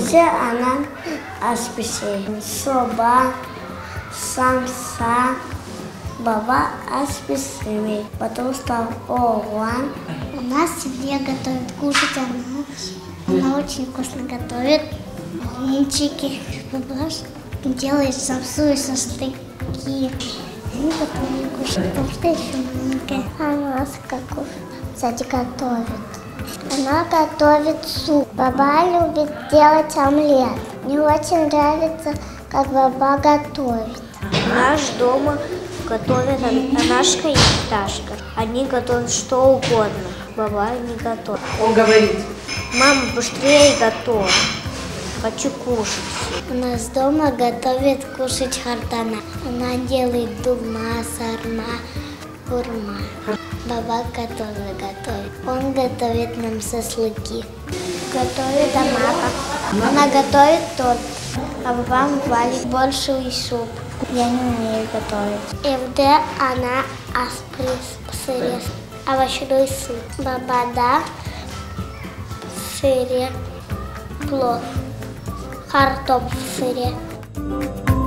Где она асписи? Соба, самса, баба асписи. Потом стал оуан. У нас в семье готовят кушать, она очень вкусно готовит. Блинчики, бабаш делает самсу и шашлыки. Мы готовим кушать, потому что еще маленькая. А у нас как кстати, готовит. Она готовит суп. Баба любит делать омлет. Мне очень нравится, как баба готовит. Наш дома готовят Анашка и Пташка. Они готовят что угодно. Баба не готовит. Он говорит: мама, быстрее готовь. Хочу кушать. У нас дома готовят кушать хардана. Она делает дурма, сарма, бурма. Баба готовит. Он готовит нам шашлыки. Готовит мама. Она готовит торт, а баба варит большой суп. Я не умею готовить. Evde ana pısırır. Овощной суп. Бабада сыре, плов, картофель в сыре.